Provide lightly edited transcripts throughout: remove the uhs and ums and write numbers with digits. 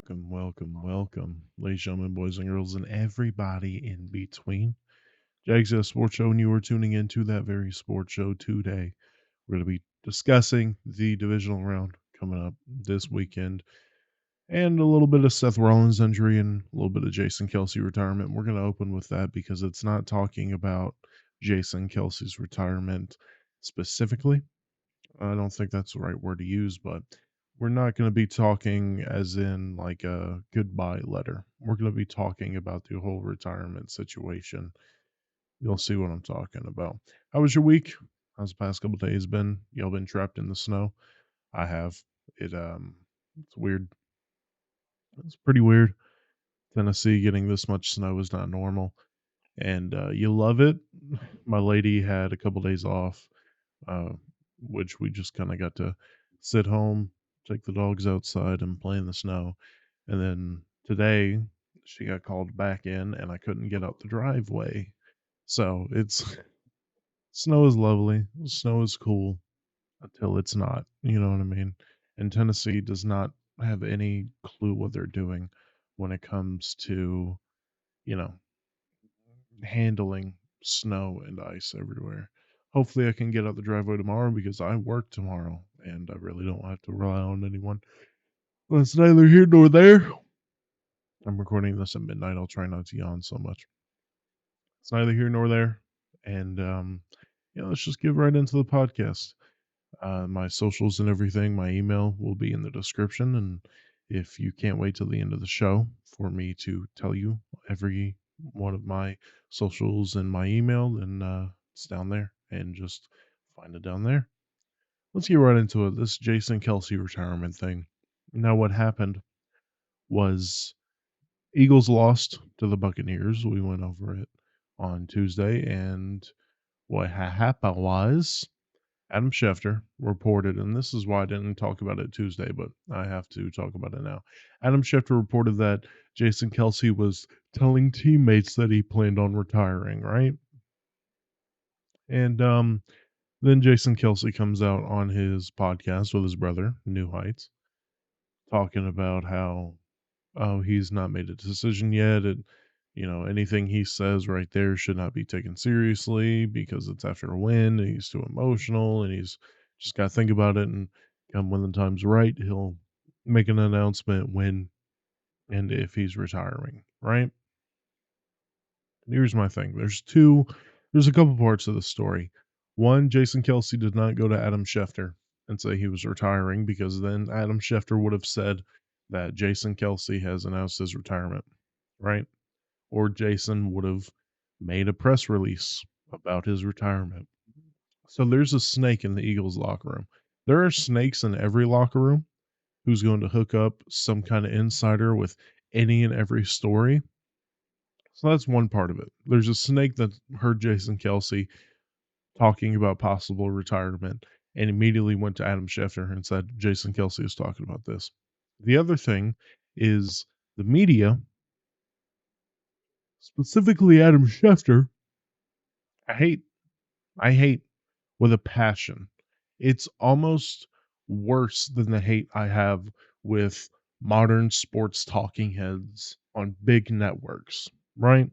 Welcome, ladies, gentlemen, boys and girls, and everybody in between. Jags Sports Show, and you are tuning into that very sports show today. We're going to be discussing the divisional round coming up this weekend, and a little bit of Seth Rollins injury and a little bit of Jason Kelce retirement. We're going to open with that because it's not talking about Jason Kelce's retirement specifically. I don't think that's the right word to use, but we're not going to be talking as in like a goodbye letter. We're going to be talking about the whole retirement situation. You'll see what I'm talking about. How was your week? How's the past couple days been? Y'all been trapped in the snow? I have. It's weird. It's pretty weird. Tennessee getting this much snow is not normal, and you love it. My lady had a couple days off, uh, which we just kind of got to sit home, take the dogs outside, and play in the snow. And then today, she got called back in, and I couldn't get out the driveway. So it's snow is lovely. Snow is cool until it's not. You know what I mean? And Tennessee does not have any clue what they're doing when it comes to, you know, handling snow and ice everywhere. Hopefully, I can get out the driveway tomorrow because I work tomorrow and I really don't have to rely on anyone. But it's neither here nor there. I'm recording this at midnight. I'll try not to yawn so much. It's neither here nor there. And, let's just get right into the podcast. My socials and everything, my email will be in the description. And if you can't wait till the end of the show for me to tell you every one of my socials and my email, then it's down there and just find it down there. Let's get right into it. This Jason Kelce retirement thing. Now, what happened was Eagles lost to the Buccaneers. We went over it on Tuesday, and what happened was Adam Schefter reported, and this is why I didn't talk about it Tuesday, but I have to talk about it now. Adam Schefter reported that Jason Kelce was telling teammates that he planned on retiring, right? And then Jason Kelce comes out on his podcast with his brother, New Heights, talking about how he's not made a decision yet. Anything he says right there should not be taken seriously because it's after a win and he's too emotional and he's just got to think about it. And come when the time's right, he'll make an announcement when and if he's retiring, right? Here's my thing. There's a couple parts of the story. One, Jason Kelce did not go to Adam Schefter and say he was retiring because then Adam Schefter would have said that Jason Kelce has announced his retirement, right? Or Jason would have made a press release about his retirement. So there's a snake in the Eagles locker room. There are snakes in every locker room who's going to hook up some kind of insider with any and every story. So that's one part of it. There's a snake that heard Jason Kelce talking about possible retirement and immediately went to Adam Schefter and said, Jason Kelce is talking about this. The other thing is the media, specifically Adam Schefter, I hate with a passion. It's almost worse than the hate I have with modern sports talking heads on big networks, right?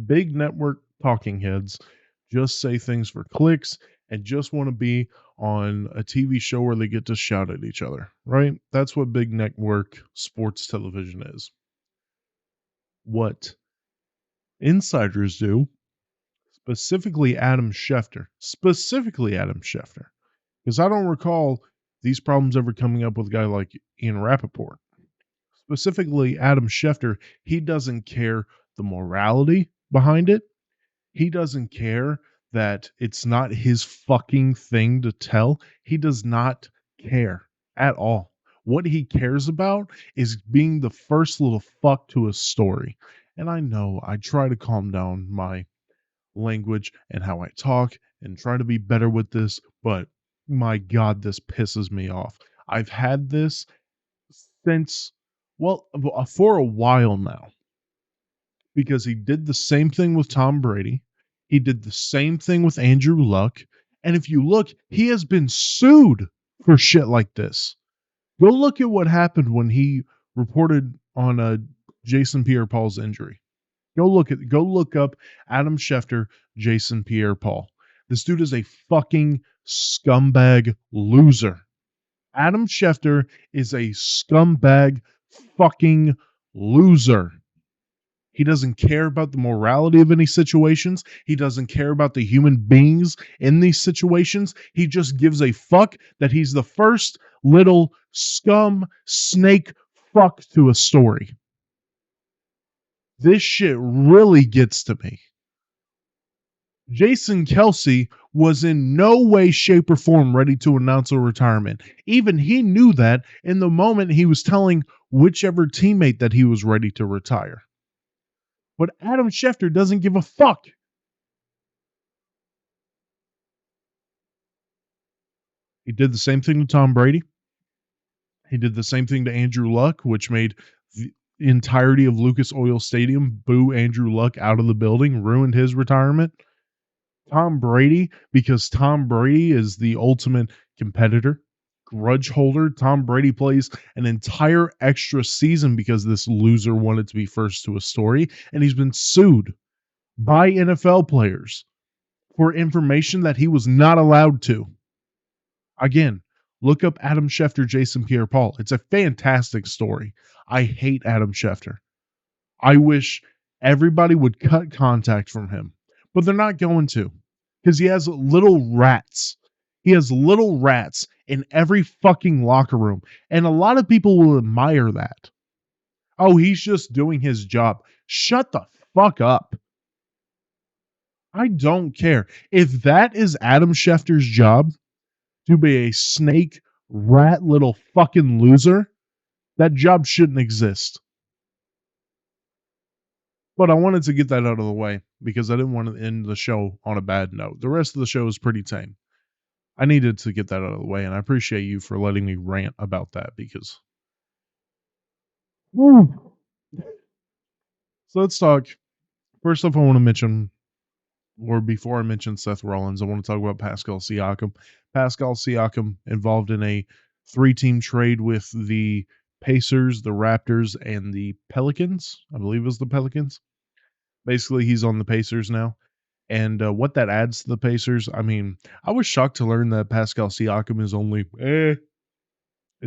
Big network talking heads just say things for clicks and just want to be on a TV show where they get to shout at each other, right? That's what big network sports television is. What insiders do, specifically Adam Schefter, because I don't recall these problems ever coming up with a guy like Ian Rappaport. Specifically, Adam Schefter, he doesn't care the morality behind it. He doesn't care that it's not his fucking thing to tell. He does not care at all. What he cares about is being the first little fuck to a story. And I know I try to calm down my language and how I talk and try to be better with this, but my God, this pisses me off. I've had this since, for a while now, because he did the same thing with Tom Brady. He did the same thing with Andrew Luck. And if you look, he has been sued for shit like this. Go look at what happened when he reported on Jason Pierre-Paul's injury. Go look up Adam Schefter, Jason Pierre-Paul. This dude is a fucking scumbag loser. Adam Schefter is a scumbag fucking loser. He doesn't care about the morality of any situations. He doesn't care about the human beings in these situations. He just gives a fuck that he's the first little scum snake fuck to a story. This shit really gets to me. Jason Kelce was in no way, shape, or form ready to announce a retirement. Even he knew that in the moment he was telling whichever teammate that he was ready to retire. But Adam Schefter doesn't give a fuck. He did the same thing to Tom Brady. He did the same thing to Andrew Luck, which made the entirety of Lucas Oil Stadium boo Andrew Luck out of the building, ruined his retirement. Tom Brady, because Tom Brady is the ultimate competitor, grudge holder. Tom Brady plays an entire extra season because this loser wanted to be first to a story, and he's been sued by NFL players for information that he was not allowed to. Again, look up Adam Schefter, Jason Pierre-Paul. It's a fantastic story. I hate Adam Schefter. I wish everybody would cut contact from him, but they're not going to because he has little rats. He has little rats in every fucking locker room, and a lot of people will admire that. Oh, he's just doing his job. Shut the fuck up. I don't care. If that is Adam Schefter's job, to be a snake, rat, little fucking loser, that job shouldn't exist. But I wanted to get that out of the way because I didn't want to end the show on a bad note. The rest of the show is pretty tame. I needed to get that out of the way, and I appreciate you for letting me rant about that because. Woo. So let's talk. First off, I want to mention, or before I mention Seth Rollins, I want to talk about Pascal Siakam. Pascal Siakam involved in a 3-team trade with the Pacers, the Raptors, and the Pelicans. I believe it was the Pelicans. Basically, he's on the Pacers now. And what that adds to the Pacers, I mean, I was shocked to learn that Pascal Siakam is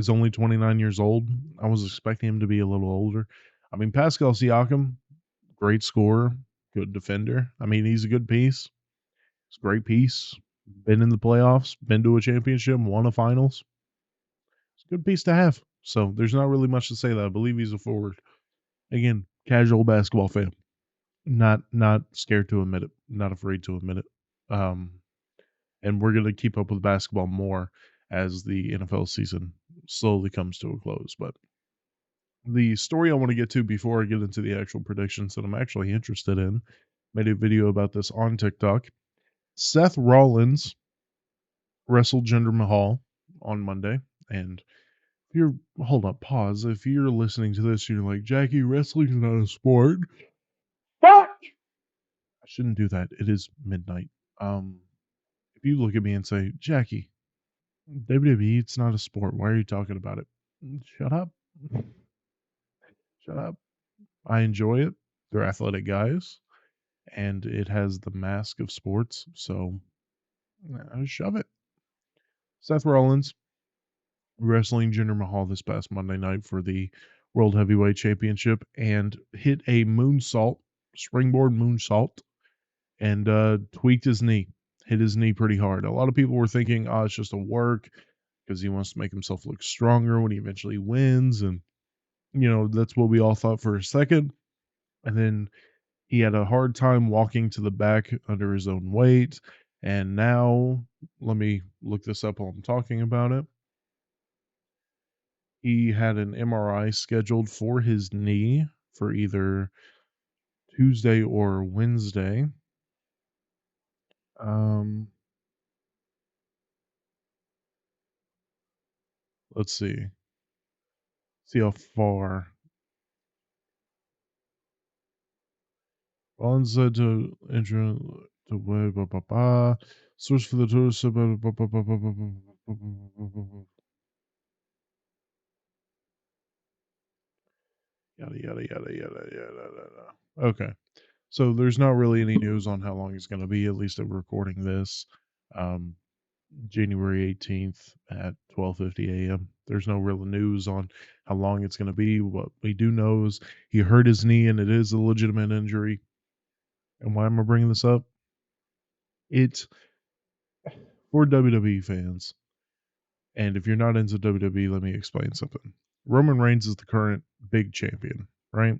only 29 years old. I was expecting him to be a little older. I mean, Pascal Siakam, great scorer, good defender. I mean, he's a good piece. It's a great piece. Been in the playoffs, been to a championship, won a finals. It's a good piece to have. So there's not really much to say that I believe he's a forward. Again, casual basketball fan. Not scared to admit it. Not afraid to admit it. And we're gonna keep up with basketball more as the NFL season slowly comes to a close. But the story I want to get to before I get into the actual predictions that I'm actually interested in, made a video about this on TikTok. Seth Rollins wrestled Jinder Mahal on Monday, and if you're hold up, pause. If you're listening to this, you're like, Jackie, wrestling's not a sport. Fuck! I shouldn't do that. It is midnight. If you look at me and say, Jackie, WWE, it's not a sport. Why are you talking about it? Shut up. Shut up. I enjoy it. They're athletic guys, and it has the mask of sports, so shove it. Seth Rollins wrestling Jinder Mahal this past Monday night for the World Heavyweight Championship and hit a moonsault, springboard moonsault, and tweaked his knee. Hit his knee pretty hard. A lot of people were thinking, oh, it's just a work because he wants to make himself look stronger when he eventually wins. And, that's what we all thought for a second. And then he had a hard time walking to the back under his own weight. And now, let me look this up while I'm talking about it. He had an MRI scheduled for his knee for either Tuesday or Wednesday. Let's see. See how far. Rollins said to intro to way source for the tourist. Yada, yada, yada, yada, yada, yada. Okay. So there's not really any news on how long it's going to be, at least I'm recording this. Um, January 18th at 12:50 a.m. There's no real news on how long it's going to be. What we do know is he hurt his knee and it is a legitimate injury. And why am I bringing this up? It's for WWE fans. And if you're not into WWE, let me explain something. Roman Reigns is the current big champion, right?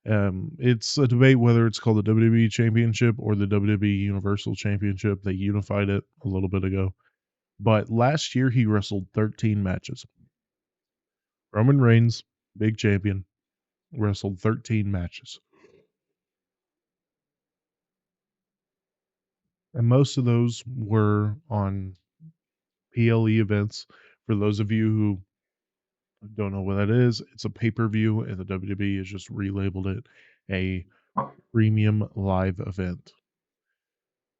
It's a debate whether it's called the WWE Championship or the WWE Universal Championship. They unified it a little bit ago. But last year he wrestled 13 matches. Roman Reigns, big champion, wrestled 13 matches. And most of those were on PLE events. For those of you who don't know what that is, it's a pay-per-view, and the WWE has just relabeled it a premium live event.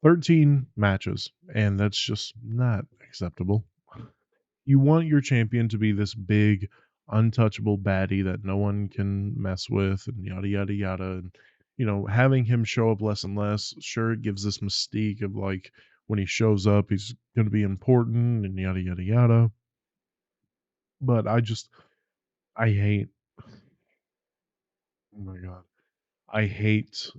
13 matches, and that's just not acceptable. You want your champion to be this big, untouchable baddie that no one can mess with, and yada, yada, yada. And, having him show up less and less, sure, it gives this mystique of like when he shows up, he's going to be important, and yada, yada, yada. But I hate, oh my God, I hate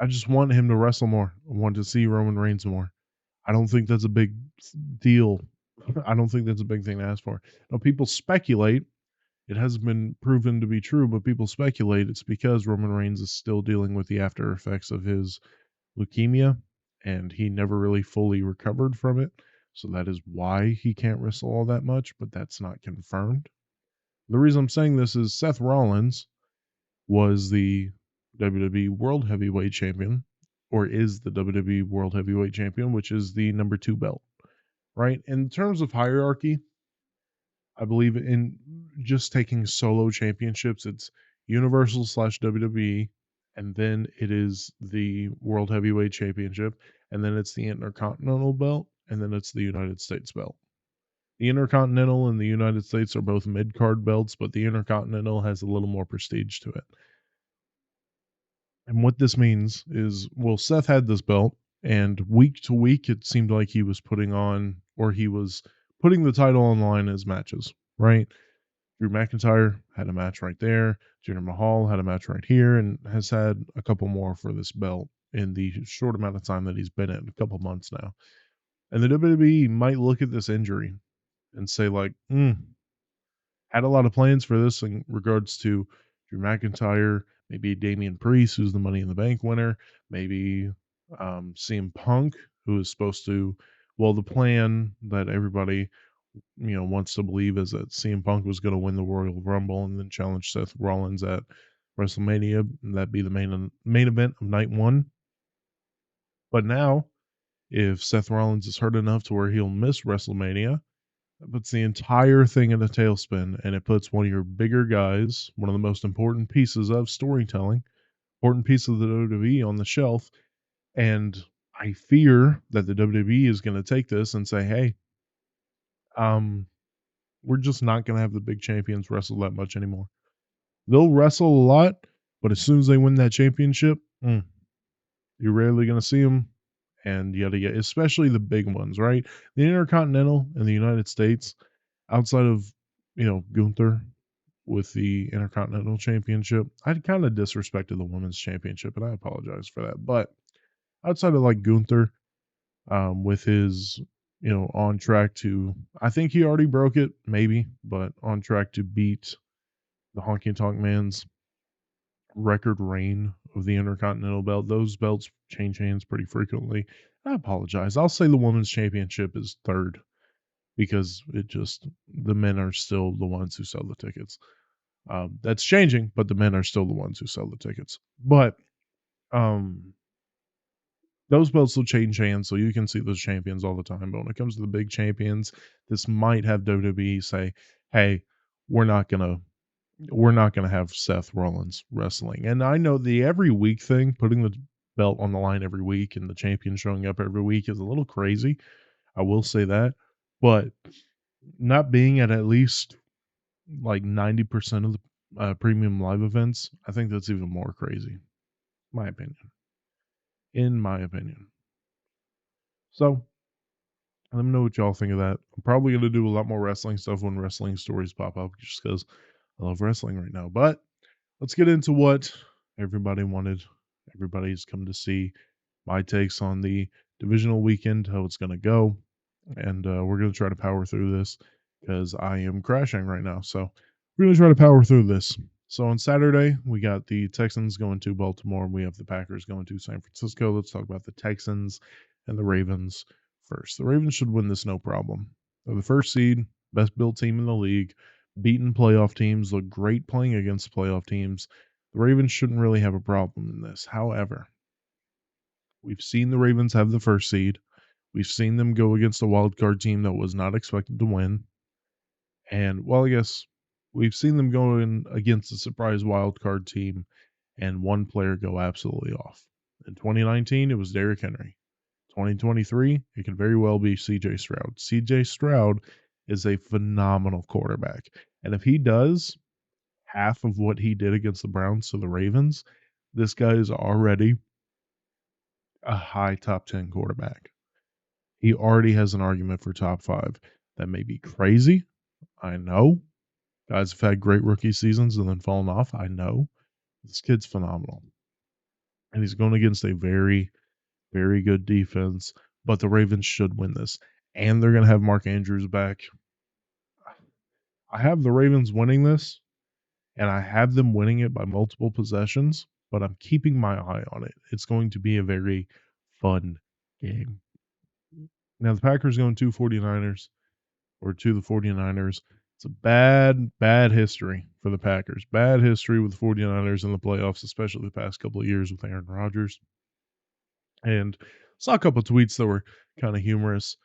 I just want him to wrestle more. I want to see Roman Reigns more. I don't think that's a big deal. I don't think that's a big thing to ask for. Now, people speculate. It hasn't been proven to be true, but people speculate it's because Roman Reigns is still dealing with the after effects of his leukemia, and he never really fully recovered from it. So that is why he can't wrestle all that much, but that's not confirmed. The reason I'm saying this is Seth Rollins was the WWE World Heavyweight Champion, or is the WWE World Heavyweight Champion, which is the number 2 belt, right? In terms of hierarchy, I believe in just taking solo championships, it's Universal / WWE, and then it is the World Heavyweight Championship, and then it's the Intercontinental belt, and then it's the United States belt. The Intercontinental and the United States are both mid card belts, but the Intercontinental has a little more prestige to it. And what this means is, well, Seth had this belt, and week to week, it seemed like he was putting the title on the line as matches, right? Drew McIntyre had a match right there. Jinder Mahal had a match right here, and has had a couple more for this belt in the short amount of time that he's been in, a couple months now. And the WWE might look at this injury and say, like, had a lot of plans for this in regards to Drew McIntyre, maybe Damian Priest, who's the Money in the Bank winner, maybe CM Punk, who is supposed to. Well, the plan that everybody wants to believe is that CM Punk was going to win the Royal Rumble and then challenge Seth Rollins at WrestleMania, and that'd be the main event of night 1. But now, if Seth Rollins is hurt enough to where he'll miss WrestleMania, that puts the entire thing in a tailspin, and it puts one of your bigger guys, one of the most important pieces of storytelling, important piece of the WWE on the shelf. And I fear that the WWE is going to take this and say, hey, we're just not going to have the big champions wrestle that much anymore. They'll wrestle a lot, but as soon as they win that championship, you're rarely going to see them. And yada yada, especially the big ones, right? The Intercontinental in the United States, outside of Gunther with the Intercontinental Championship, I kind of disrespected the Women's Championship, and I apologize for that. But outside of like Gunther, with his on track to, I think he already broke it, maybe, but on track to beat the Honky Tonk Man's record reign of the Intercontinental belt. Those belts change hands pretty frequently. I apologize. I'll say the Women's Championship is third because the men are still the ones who sell the tickets. That's changing, but the men are still the ones who sell the tickets. But those belts will change hands, so you can see those champions all the time. But when it comes to the big champions, this might have WWE say, "Hey, we're not gonna have Seth Rollins wrestling." And I know the every week thing, putting the belt on the line every week and the champion showing up every week is a little crazy. I will say that, but not being at least like 90% of the premium live events, I think that's even more crazy. My opinion. In my opinion. So let me know what y'all think of that. I'm probably going to do a lot more wrestling stuff when wrestling stories pop up just because I love wrestling right now. But let's get into what everybody wanted. Everybody's come to see my takes on the divisional weekend, how it's going to go. And we're going to try to power through this because I am crashing right now. So we're going to try to power through this. So on Saturday, we got the Texans going to Baltimore. We have the Packers going to San Francisco. Let's talk about the Texans and the Ravens first. The Ravens should win this no problem. They're the first seed, best built team in the league, beaten playoff teams, look great playing against playoff teams. The Ravens shouldn't really have a problem in this. However, we've seen the Ravens have the first seed. We've seen them go against a wild card team that was not expected to win. And, well, I guess we've seen them go in against a surprise wild card team and one player go absolutely off. In 2019, it was Derrick Henry. 2023, it could very well be CJ Stroud. CJ Stroud is a phenomenal quarterback. And if he does half of what he did against the Browns to the Ravens, this guy is already a high top 10 quarterback. He already has an argument for top 5. That may be crazy. I know. Guys have had great rookie seasons and then fallen off. I know. This kid's phenomenal. And he's going against a very, very good defense. But the Ravens should win this. And they're going to have Mark Andrews back. I have the Ravens winning this. And I have them winning it by multiple possessions. But I'm keeping my eye on it. It's going to be a very fun game. Now, the Packers going to 49ers. Or to the 49ers. It's a bad, bad history for the Packers. Bad history with the 49ers in the playoffs, especially the past couple of years with Aaron Rodgers. And saw a couple of tweets that were kind of humorous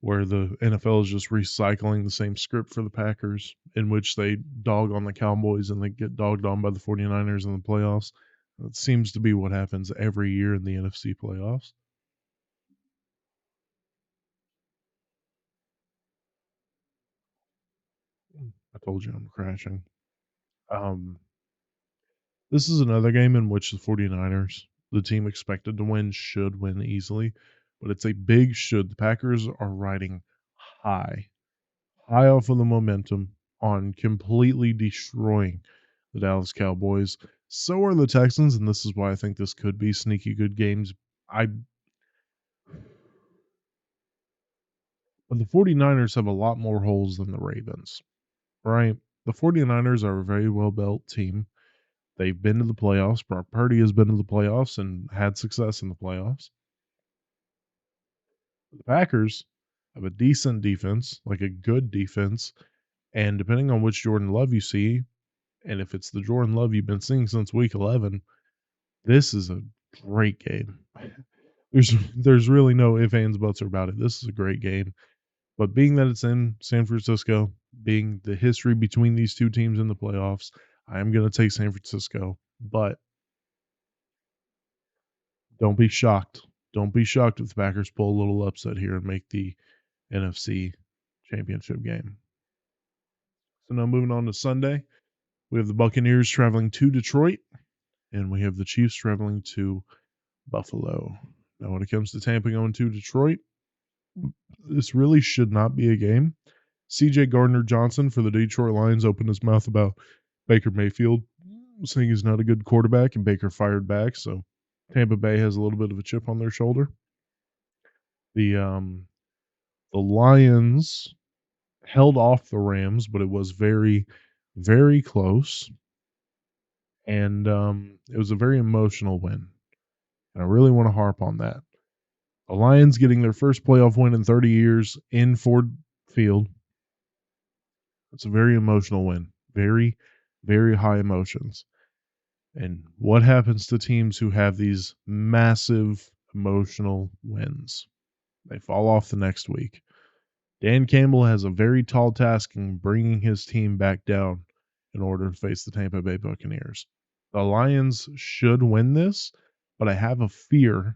where the NFL is just recycling the same script for the Packers in which they dog on the Cowboys and they get dogged on by the 49ers in the playoffs. That seems to be what happens every year in the NFC playoffs. I told you I'm crashing. Um, This is another game in which the 49ers, the team expected to win, should win easily, but it's a big should. The Packers are riding high, high off of the momentum on completely destroying the Dallas Cowboys. So are the Texans, and this is why I think this could be sneaky good games. But the 49ers have a lot more holes than the Ravens, right? The 49ers are a very well built team. They've been to the playoffs. Brock Purdy has been to the playoffs and had success in the playoffs. The Packers have a decent defense, like a good defense, and depending on which Jordan Love you see, and if it's the Jordan Love you've been seeing since week 11, this is a great game. There's really no ifs, ands, buts about it. This is a great game. But being that it's in San Francisco, being the history between these two teams in the playoffs, I am going to take San Francisco. But don't be shocked. Don't be shocked if the Packers pull a little upset here and make the NFC championship game. So now moving on to Sunday, we have the Buccaneers traveling to Detroit, and we have the Chiefs traveling to Buffalo. Now, when it comes to Tampa going to Detroit, this really should not be a game. C.J. Gardner-Johnson for the Detroit Lions opened his mouth about Baker Mayfield, saying he's not a good quarterback, and Baker fired back. So Tampa Bay has a little bit of a chip on their shoulder. The Lions held off the Rams, but it was very, very close. And it was a very emotional win. And I really want to harp on that. The Lions getting their first playoff win in 30 years in Ford Field. It's a very emotional win. Very, very high emotions. And what happens to teams who have these massive emotional wins? They fall off the next week. Dan Campbell has a very tall task in bringing his team back down in order to face the Tampa Bay Buccaneers. The Lions should win this, but I have a fear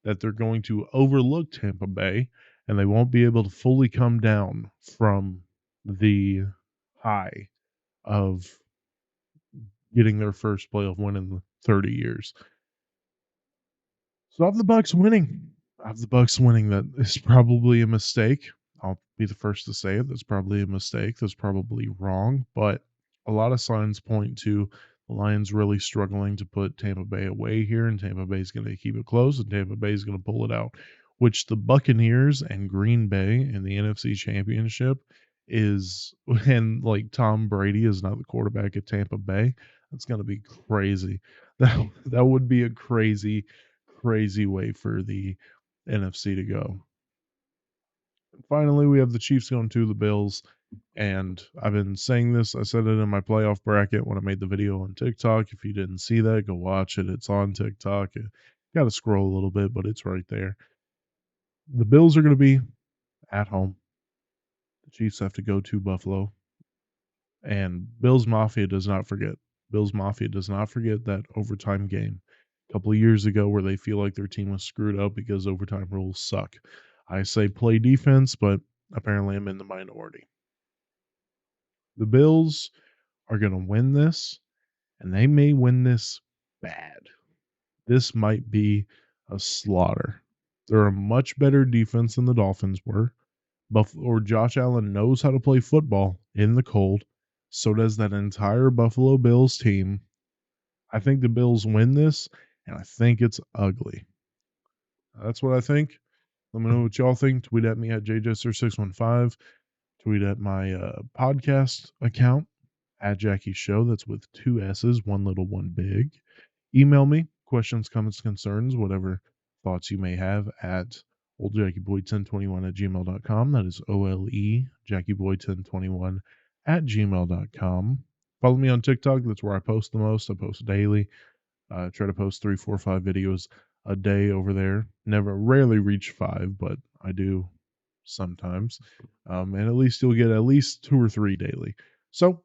that they're going to overlook Tampa Bay and they won't be able to fully come down from the high of getting their first playoff win in 30 years. So I have the Bucks winning. I have the Bucks winning. That is probably a mistake. I'll be the first to say it. That's probably a mistake. That's probably wrong. But a lot of signs point to the Lions really struggling to put Tampa Bay away here, and Tampa Bay is going to keep it close, and Tampa Bay is going to pull it out. Which the Buccaneers and Green Bay in the NFC Championship is, and like Tom Brady is not the quarterback at Tampa Bay. That's going to be crazy. That would be a crazy way for the NFC to go. And finally, we have the Chiefs going to the Bills. And I've been saying this. I said it in my playoff bracket when I made the video on TikTok. If you didn't see that, go watch it. It's on TikTok. You got to scroll a little bit, but it's right there. The Bills are going to be at home. The Chiefs have to go to Buffalo. And Bills Mafia does not forget. Bills Mafia does not forget that overtime game a couple of years ago where they feel like their team was screwed up because overtime rules suck. I say play defense, but apparently I'm in the minority. The Bills are going to win this, and they may win this bad. This might be a slaughter. They're a much better defense than the Dolphins were. Buffalo, or Josh Allen knows how to play football in the cold. So does that entire Buffalo Bills team. I think the Bills win this, and I think it's ugly. That's what I think. Let me know what y'all think. Tweet at me at JJester615. Tweet at my podcast account at Jackie Show. That's with 2 S's, one little, one big. Email me questions, comments, concerns, whatever thoughts you may have at oldjackieboy1021 at gmail.com. That is OLE JackieBoy1021 at gmail.com. Follow me on TikTok. That's where I post the most. I post daily. Try to post 3, 4, 5 videos a day over there. Rarely reach 5, but I do sometimes. And at least you'll get at least 2 or 3 daily. So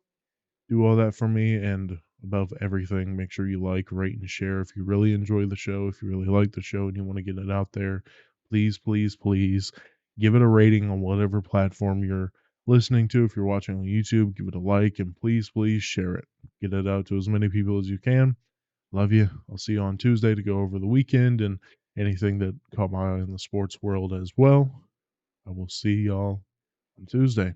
do all that for me, and above everything, make sure you like, rate, and share if you really enjoy the show. If you really like the show and you want to get it out there, please, please, please give it a rating on whatever platform you're listening to. If you're watching on YouTube, give it a like, and please, please share it. Get it out to as many people as you can. Love you. I'll see you on Tuesday to go over the weekend and anything that caught my eye in the sports world as well. I will see y'all on Tuesday.